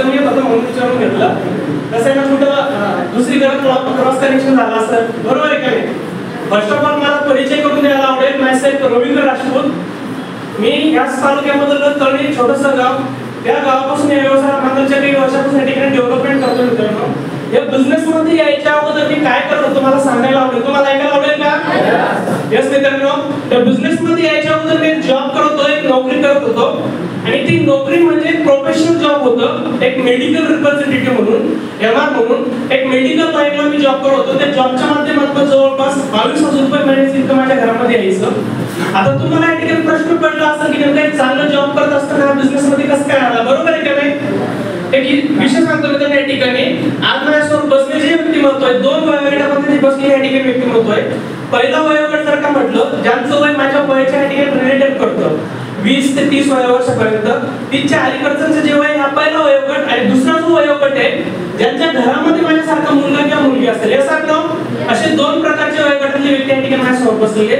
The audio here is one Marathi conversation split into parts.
विचारून येत होता म्हणून विचारून घेतलं. कसं आहे ना, कुठं दुसरीकडे क्रॉस कनेक्शन झालं असतं, बरोबर आहे का नाही? फर्स्ट ऑफ ऑल मला परिचय करून द्यायला आवडेल. मायसेल्फ रवींद्र राजपूत. मी याच तालुक्यामधलं तळी छोटंसं गाव, त्या गावापासून या व्यवसायात मागच्या काही वर्षापासून या ठिकाणी डेव्हलपमेंट करतो मित्रांनो. या बिझनेस मध्ये यायच्या अगोदर मी काय करत होतो मला सांगायला आवडेल. तुम्हाला ऐकायला आवडेल का? यस मित्रांनो, त्या बिझनेस मध्ये यायच्या अगोदर मी जॉब करत होतो, एक नोकरी करत होतो. आणि ती नोकरी म्हणजे प्रोफेशनल जॉब होतं, एक मेडिकल रिप्रेझेंटेटिव्ह म्हणून, एमआर म्हणून एक मेडिकल लाईनला मी जॉब करत होतो. त्या जॉबच्या माध्यमातून जवळपास 22,000 रुपये महिन्याचे इन्कम माझ्या घरामध्ये यायचं. आता तुम्हाला या ठिकाणी प्रश्न पडला असेल की नेमका एक चांगला जॉब करत असताना बिझनेस मध्ये कसं काय आला, बरोबर आहे का नाही? एक विषय सांगतो मी त्या ठिकाणी. आज माझ्यासमोर बसले जे व्यक्तिमत्व आहे, दोन वयोगटामध्ये बसले या ठिकाणी व्यक्तिमत्व आहे. पहिला वयोगट जर का म्हटलं, ज्यांचं वय माझ्या वयाच्या या ठिकाणी रिलेटेड करतं 20 ते 30 वर्षापर्यंत, तिच्या अलीकडचं जे वय हा पहिला वयोगट. आणि दुसरा जो वयोगट आहे ज्यांच्या घरामध्ये माझ्यासारखा मुलगा किंवा मुलगी असेल, यासारखं असे दोन प्रकारचे वयोगटातले व्यक्ती या ठिकाणी माझ्यासमोर बसलेले.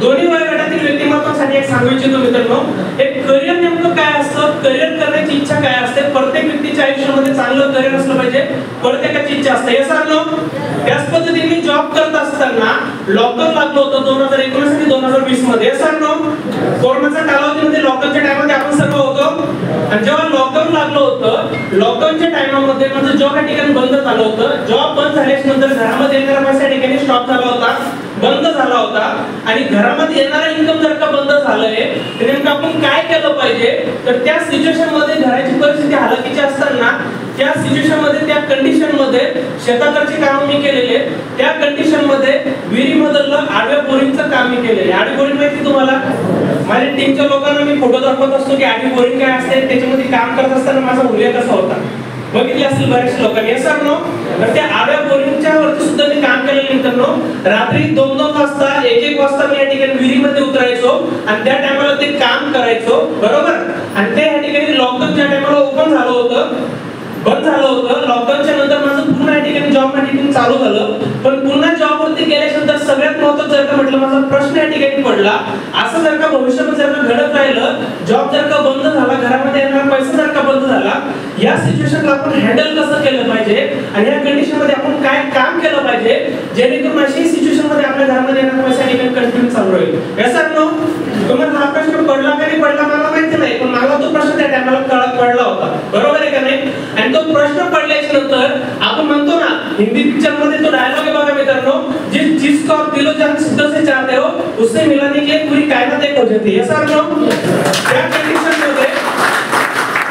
दोन्ही वयोगटातील व्यक्तिमत्वासाठी एक सांगू इच्छितो मित्रांनो, एक करिअर नेमकं काय असतं, करिअर करण्याची इच्छा काय असते. प्रत्येक व्यक्तीच्या आयुष्यामध्ये चांगलं करिअर असलं पाहिजे, प्रत्येकाची इच्छा असते. यासारखं त्याच पद्धतीने जॉब करत असताना लॉकडाऊन लागलं होतं 2019 आणि 2020 मध्ये. यासारखं कोरोनाच्या कालावधीमध्ये लॉकडाऊनच्या टाइममध्ये आपण सर्व होतो. आणि जेव्हा लॉकडाऊन लागलं होतं, लॉकडाऊनच्या टाइममध्ये माझं जॉब या ठिकाणी बंद झालं होतं. जॉब बंद झाल्याच्या नंतर घरामध्ये येणारा पैसा या ठिकाणी स्टॉप झाला होता, बंद झाला होता. आणि घरामध्ये येणारा इन्कम जर का बंद झालंय तर नेमकं आपण काय केलं पाहिजे. तर त्या सिच्युएशन मध्ये घराची परिस्थिती हालाकीची असताना, त्या सिच्युएशन मध्ये, त्या कंडिशन मध्ये शेताकडची काम मी केलेले. त्या कंडिशन मध्ये विहिरीमधलं आडव्या बोरिंगचं काम मी केलेले. आडवी बोरिंग माहिती तुम्हाला? माझ्या टीमच्या लोकांना मी फोटो दाखवत असतो की आडवी बोरिंग काय असते, त्याच्यामध्ये काम करत असताना माझा हुलिया कसा होता बघितले असतील बऱ्याचशा लोकांनी. असं नो, तर त्या आडव्या बोरिंगच्या वरती सुद्धा मी काम केलेलं मित्रांनो. रात्री 2-2 वाजता, 1-1 वाजता मी या ठिकाणी विहिरीमध्ये उतरायचो आणि त्या टायमाला ते काम करायचो, बरोबर. आणि ते या ठिकाणी लॉकडाऊनच्या टायमाला ओपन झालं होतं, बंद झालं होतं. लॉकडाऊनच्या नंतर माझं पुन्हा या ठिकाणी जॉब मार्केटिंग चालू झालं. पण पुन्हा जॉब वरती गेल्यानंतर सगळ्यात महत्त्वाचं जर का म्हटलं, माझा प्रश्न या ठिकाणी पडला, असं जर का भविष्यामध्ये जर का घडत राहिलं, जॉब जर का बंद झाला, घरामध्ये येणारा पैसा जर का बंद झाला, या सिच्युएशनला आपण हँडल कसं केलं पाहिजे आणि या कंडिशन मध्ये आपण काय काम केलं पाहिजे जेणेकरून अशी सिच्युएशन मध्ये आपल्या घरामध्ये येणारा पैसा या ठिकाणी कंटिन्यू चालू राहील. यासारखं तुम्हाला हा प्रश्न पडला का नाही पडला मला माहिती नाही, पण मला तो प्रश्न त्या टायमाला पडला होता, बरोबर आहे का नाही? आणि तो प्रश्न पडल्याच्या नंतर आपण म्हणतो ना, हिंदी पिक्चर मध्ये तो डायलॉग आहे बघा मित्रांनो, जिसको आप दिलो जान सिद्धों से चाहते हो उससे मिलाने के लिए पूरी कायनात एक हो जाती है. यासारखं त्या कंडिशन मध्ये,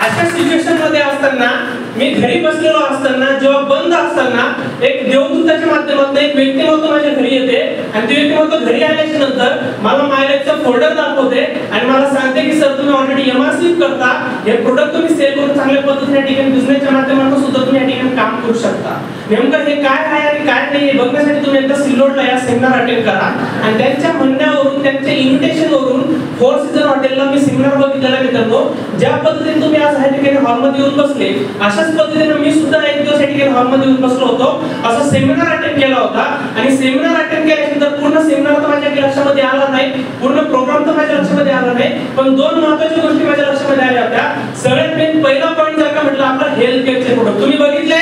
अशा सिच्युएशन मध्ये असताना, मी घरी बसलेलो असताना, जॉब बंद असताना, एक देवदूताच्या माध्यमातून एक व्यक्तिमत्व माझ्या घरी येते. आणि ते व्यक्तिमत्व घरी आल्याच्या नंतर मला मायलेजचं फोल्डर दाखवते आणि मला सांगते की सर तुम्ही ऑलरेडी एमआरसी करता, हे प्रोडक्ट तुम्ही सेल करून चांगल्या पद्धतीने या ठिकाणी बिझनेसच्या माध्यमातून सुद्धा तुम्ही या ठिकाणी काम करू शकता. नेमकं हे काय आहे आणि काय नाही हे बघण्यासाठी तुम्ही एकदा सिल्लोडला या सेमिनार अटेंड करा. आणि त्यांच्या म्हणण्यावरून, त्यांच्या इन्व्हिटेशन वरून 4 सीझन हॉटेलला मी सेमिनार बघितलेला मित्रांनो. ज्या पद्धतीने तुम्ही आज या ठिकाणी हॉलमध्ये येऊन बसले, अशाच पद्धतीने मी सुद्धा एक दिवस या ठिकाणी हॉलमध्ये येऊन बसलो होतो. असा सेमिनार अटेंड केला होता. आणि सेमिनार अटेंड केल्यानंतर पूर्ण सेमिनार तर माझ्या लक्षामध्ये आला नाही, पूर्ण प्रोग्राम तर माझ्या लक्षामध्ये आला नाही, पण 2 महत्त्वाच्या गोष्टी माझ्या लक्षामध्ये आल्या होत्या. सगळ्यात मेन पहिला पॉईंट जर का म्हटलं, आपला हेल्थ केअरचे प्रोडक्ट तुम्ही बघितले.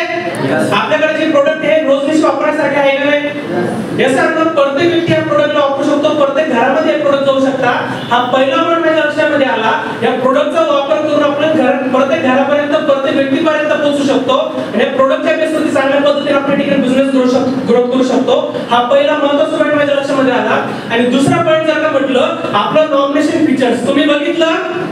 आपल्याकडे जे प्रोडक्ट आहे रोजनिश वापरण्यासारखे आहे का नाही? यासारखं प्रत्येक व्यक्ती या प्रोडक्टला वापरू शकतो, प्रत्येक घरामध्ये हे प्रोडक्ट जाऊ शकता. हा पहिला पॉईंट माझ्या लक्षामध्ये आला. या प्रोडक्टचा वापर करून आपण प्रत्येक घरापर्यंत, प्रत्येक व्यक्तीपर्यंत पोहोचू शकतो आणि या प्रोडक्टच्या बेसवरती चांगल्या पद्धतीने आपण ठिकाणी बिझनेस ग्रोथ करू शकतो. हा पहिला महत्त्वाचा पॉईंट माझ्या लक्षामध्ये आला. आणि दुसरा पॉईंट जर का म्हटलं, आपलं नॉमिनेशन फीचर्स तुम्ही बघितलं,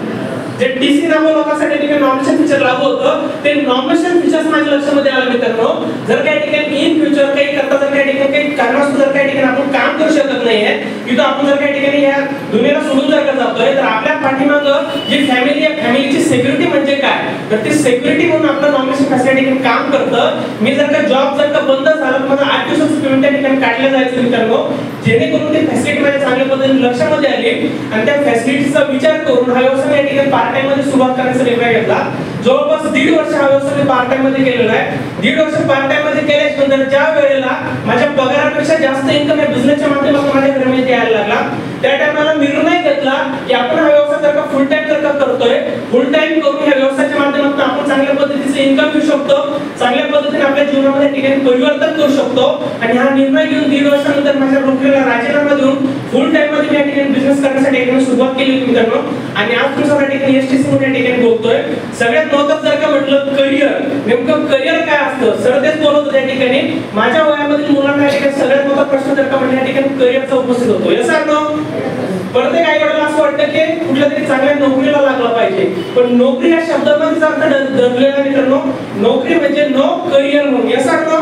जे टीसी नामक लोकांसाठी ठिकाणी नॉमिनेशन फीचर लागू होतं, ते नॉमिनेशन फीचर्स माझ्या लक्षामध्ये आलं मित्रांनो. जर काही ठिकाणी इन फ्युचर काही करता, जर काही ठिकाणी काही कारणास्तव जर काही ठिकाणी आपण काम करू शकत नाहीये, किंवा आपण जर काही ठिकाणी या दुनियेला सोडून जर का जातोय, तर आपल्या पाठीमागं जी फॅमिली आहे, फॅमिलीची सिक्युरिटी म्हणजे काय, तर ती सिक्युरिटी म्हणून आपलं नॉमिनेशन फॅसिलिटी काम करतं. मी जर का जॉब जर का बंद झाला, तर मला 8 दिवसाचं पेमेंट त्या ठिकाणी काढलं जायचं मित्रांनो, जेणेकरून ती फॅसिलिटी माझ्या चांगल्या पद्धतीने लक्षामध्ये आली. आणि त्या फॅसिलिटीचा विचार करून हा व्यवसाय या ठिकाणी पार्ट टाइम मध्ये सुरुवात करण्याचा निर्णय घेतला. जवळपास 1.5 वर्ष हा व्यवसाय पार्ट टाइम मध्ये केलेला आहे. 1.5 वर्ष पार्ट टाइम मध्ये केल्यानंतर ज्या वेळेला माझ्या पगारापेक्षा जास्त इन्कम या बिझनेसच्या माध्यमातून माझ्या घरामध्ये यायला लागला, त्या टाइमला निर्णय घेतला की आपण हा व्यवसाय जर का फुल टाइम जर का करतोय, फुल टाइम करून या व्यवसायाच्या माध्यमातून आपण चांगल्या पद्धतीने पद्धतीचं इन्कम घेऊ शकतो, चांगल्या पद्धतीने आपल्या जीवनामध्ये ठिकाणी परिवर्तन करू शकतो. आणि हा निर्णय घेऊन 1.5 वर्षानंतर माझ्या नोकरीला राजीनामा देऊन फुल टाइम मध्ये मी या ठिकाणी बिझनेस करण्यासाठी ठिकाणी सुरुवात केली होती मित्रांनो. आणि आज तुमच्या ठिकाणी एसटीसी मध्ये ठिकाणी बोलतोय. सगळ्यात महत्त्वाचं जर का म्हटलं करिअर, नेमकं करिअर काय असतं सर तेच बोलत होते. या ठिकाणी माझ्या वयामधील मुलांना या ठिकाणी सगळ्यात मोठा प्रश्न जर का म्हटलं या ठिकाणी करिअरचा उपस्थित होतो. Yes or no? प्रत्येक आई वडिलांना असं वाटतं की कुठल्या तरी चांगल्या नोकरीला लागला पाहिजे, पण नोकरी या शब्दामध्ये अर्थ दडलेला मित्रांनो. नोकरी म्हणजे नो करिअर म्हणून. Yes or no?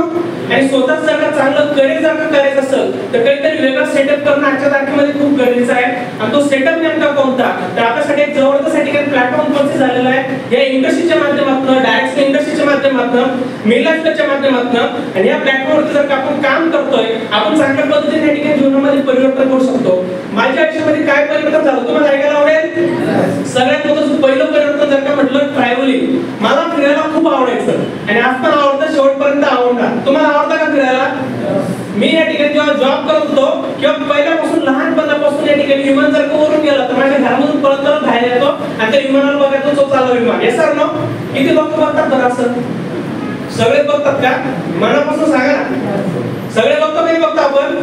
आणि स्वतःच जर का चांगलं करिअर जर का करायचं असेल तर काहीतरी वेगळा सेटअप करणं आजच्या तारखेमध्ये खूप गरजेचं आहे. आणि तो सेटअप नेमका कोणता, तर आपल्यासाठी एक जबरदस्त प्लॅटफॉर्म कॉन्सेप्ट झालेला आहे. या इंडस्ट्रीच्या माध्यमातून, डायरेक्ट इंडस्ट्रीच्या माध्यमातून, मिलाच्या माध्यमातून, आणि या प्लॅटफॉर्मवर जर का आपण काम करतोय, आपण चांगल्या पद्धतीने या ठिकाणी जीवनामध्ये परिवर्तन करू शकतो. माझ्या आयुष्यामध्ये काय परिवर्तन झालं तुम्हाला ऐकायला आवडेल? सगळ्यात मोठं पहिलं परिवर्तन जर का म्हटलं ट्रॅव्हलिंग. मला फिरायला खूप आवडायचं आणि आज पण आवडतं, शेवटपर्यंत आवडणार. तुम्हाला आवडतं का फिरायला? मी या ठिकाणी जेव्हा जॉब करत होतो किंवा पहिल्यापासून लहानपणापासून या ठिकाणी विमान जर का वरून गेला तर माझ्या घरामधून पळत बाहेर येतो आणि त्या विमानाला बघायचो तो चालला विमान. हे सर नो? किती लोक बघतात बरं असं? सगळे बघतात का? मनापासून सांगा ना. सगळे बघतो नाही बघतो आपण?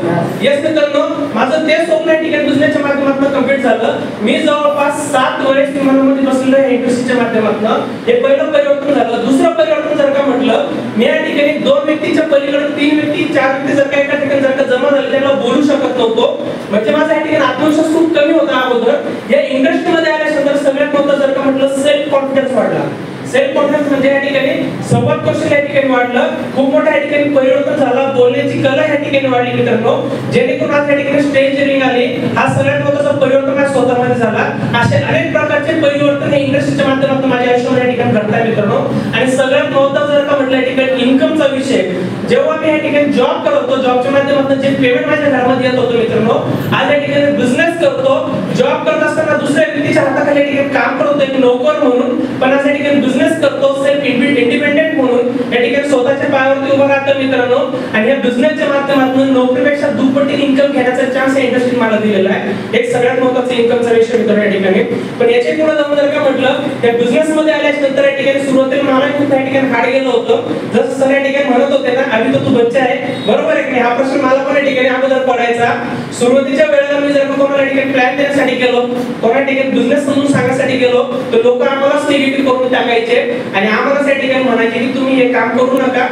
येस मित्रांनो, माझं ते स्वप्न या ठिकाणी बिझनेसच्या माध्यमातून कंप्लीट झालं. मी जवळपास 7 वेळेस विमानामध्ये बसलेलो आहे इंडस्ट्रीच्या माध्यमातून. हे पहिलं परिवर्तन झालं. दुसरं परिवर्तन जर का म्हटलं, मी या ठिकाणी 2 व्यक्तीच्या पलीकडे 3 व्यक्ती 4 व्यक्ती जर का एका ठिकाणी जर का जमा झाले त्यांना बोलू शकत नव्हतो. म्हणजे माझा या ठिकाणी आत्मविश्वास खूप कमी होता अगोदर. या इंडस्ट्रीमध्ये आल्यानंतर सगळ्यात मोठं जर का म्हटलं सेल्फ कॉन्फिडन्स वाढला. सेल्फ कॉन्फिडन्स म्हणजे या ठिकाणी संवाद कौशल्य या ठिकाणी वाढलं. खूप मोठ्या या ठिकाणी परिवर्तन झालं. बोलण्याची कला या ठिकाणी वाढली मित्रांनो. जेणेकरून आज या ठिकाणी स्टेज रिंग आली. हा सगळ्यात मोठा परिवर्तन माझ्या स्वतःमध्ये झाला. असे अनेक प्रकारचे परिवर्तन इंडस्ट्रीच्या माध्यमातून माझ्या आयुष्यामध्ये या ठिकाणी घडतात मित्रांनो. आणि सगळ्यात महत्त्वाचं जर का म्हटलं या ठिकाणी इन्कमचा विषय, जेव्हा मी या ठिकाणी जॉब करत होतो, जॉबच्या माध्यमातून जे पेमेंट माझ्या घरामध्ये येत होतं मित्रांनो, आज या ठिकाणी बिझनेस करतो. जॉब करत असताना दुसऱ्या व्यक्तीच्या हाताखाली या ठिकाणी काम करतो एक नोकर म्हणून, पण आज या ठिकाणी बिझनेस करतो सेल्फ इंडिपेंडेंट म्हणून. या ठिकाणी स्वतःच्या पायावरती उभा राहतो मित्रांनो. आणि या बिझनेसच्या माध्यमातून नोकरीपेक्षा दुप्पटीने इन्कम घेण्याचा चान्स या इंडस्ट्रीत मला दिलेला आहे. एक सगळ्यात महत्त्वाचा इन्कमचा विषय मित्रांनो या ठिकाणी. पण याचे पुढे जाऊन जर का म्हटलं, त्या बिझनेस मध्ये आल्यानंतर या ठिकाणी सुरुवातीला मला खूप या ठिकाणी हाड गेलं होतं. जसं सर या ठिकाणी म्हणत होते ना, अभी तो तू बच्चा आहे, बरोबर आहे की नाही? हा प्रश्न मला पण या ठिकाणी अगोदर पडायचा. सुरुवातीच्या वेळेला मी जर कोणाला ठिकाणी प्लॅन देण्यासाठी गेलो, कोणा ठिकाणी बिझनेस समजून सांगण्यासाठी गेलो, तर लोक आम्हालाच निगेटिव्ह करून टाकायचे आणि आम्हाला त्या ठिकाणी म्हणायचे की तुम्ही हे काम करू नका,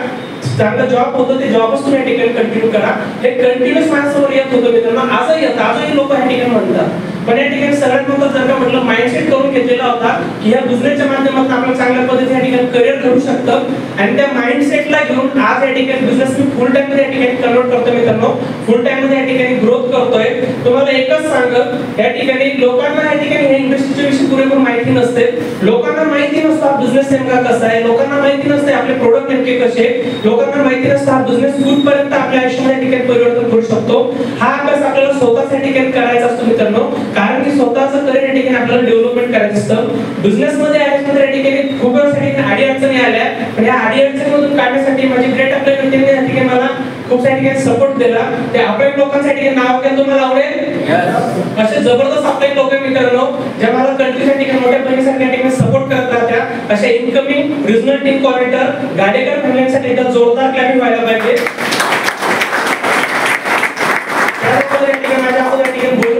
चांगला जॉब होतो ते जॉबच तुम्ही या ठिकाणी कंटिन्यू करा. हे कंटिन्यूस माझ्यासमोर येत होतं मित्रांनो. आजही येतं, आजही लोक या ठिकाणी म्हणतात. पण या ठिकाणी सगळ्यात महत्त्वाचं जर का म्हटलं, माइंडसेट करून घेतलेला होता की या बिझनेसच्या माध्यमातून आपण चांगल्या पद्धतीने या ठिकाणी करिअर घडू शकतं. आणि त्या माइंडसेटला घेऊन आज या ठिकाणी बिझनेस मी फुल टाइम मध्ये या ठिकाणी कन्वर्ट करतो मित्रांनो. फुल टाइम मध्ये या ठिकाणी ग्रोथ करतोय. तुम्हाला एकच सांगत, या ठिकाणी लोकांना या ठिकाणी हे इंडस्ट्रीच्या विषयी पुरेपूर माहिती नसते. लोकांना माहिती नसतं हा बिझनेस नेमका कसा आहे. लोकांना माहिती नसते आपले प्रोडक्ट नेमके कसे. लोकांना माहिती नसतं हा बिझनेस कुठपर्यंत आपल्या आयुष्यामध्ये या ठिकाणी परिवर्तन करू शकतो. हा अभ्यास आपल्याला स्वतःच या ठिकाणी करायचा असतो मित्रांनो. कारण की स्वतःचं करिअर या ठिकाणी आपल्याला डेव्हलपमेंट करायचं असतं. बिझनेस मध्ये आल्यानंतर या ठिकाणी खूप अडी अडचणी आल्या, पण या अडी अडचणीमधून काढण्यासाठी माझे ग्रेट आपल्या व्यक्तीने या ठिकाणी मला खूप साऱ्या ठिकाणी सपोर्ट दिला. त्या आपल्या लोकांसाठी नाव घ्या तुम्हाला आवडेल असे जबरदस्त आपले लोक मित्रांनो, ज्या मला कंट्रीच्या ठिकाणी मोठ्या पैशासाठी या ठिकाणी सपोर्ट करत राहत्या. अशा incoming regional team coordinator Gadekar फॅमिलीसाठी एकदा जोरदार क्लॅपिंग व्हायला पाहिजे.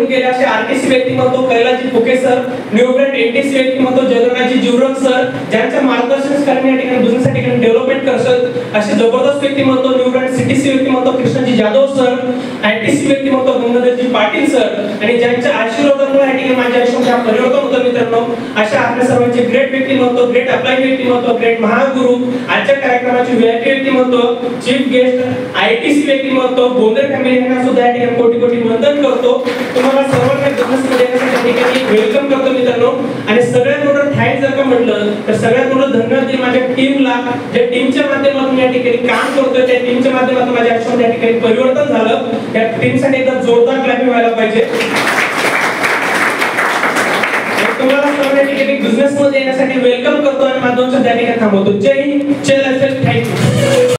गेले असे आरटीसी व्यक्तिमत्व कैलाजी फुके सर, न्यूब्रँड एनटीसी व्यक्तिमत्व जगन्नाथजी जीवरम सर, ज्यांच्या मार्गदर्शनाखाली या ठिकाणी बिझनेससाठी डेव्हलपमेंट करतात. असे जबरदस्त व्यक्तिमत्व न्यूब्रँड सीटीसी व्यक्तिमत्व कृष्णाजी जाधव सर, आयटीसी व्यक्तिमत्व गंगाधरजी पाटील सर, आणि ज्यांच्या आशीर्वादामुळे या ठिकाणी माझ्या आयुष्यात परिवर्तन होतं मित्रांनो. अशा आपल्या सर्वांचे ग्रेट व्यक्तिमत्व, ग्रेट अप्लाय व्यक्तिमत्व, ग्रेट महागुरु, आजच्या कार्यक्रमाचे व्हीआयपी व्यक्तिमत्व, चीफ गेस्ट, आयटीसी व्यक्तिमत्व, गोंधळ फॅमिली यांना सुद्धा या ठिकाणी कोटी कोटी वंदन करतो. तुम्हाला सर्वांना बिझनेस मध्ये येण्यासाठी ठिकाणी वेलकम करतो मित्रांनो. आणि सगळ्यात मोठं थँक्स जर का म्हटलं तर सगळ्यात मोठं धन्यवाद देईल माझ्या टीमला, ज्या टीमच्या माध्यमातून या ठिकाणी काम करतोय. त्या टीमच्या माध्यमातून माझ्या आयुष्यामध्ये या ठिकाणी परिवर्तन झालं. त्या टीमसाठी एकदा जोरदार क्लॅपिंग व्हायला पाहिजे. तुम्हाला सर्वांना ठिकाणी बिझनेस मध्ये येण्यासाठी वेलकम करतो आणि माझं त्या ठिकाणी थांबवतो. जय हिंद.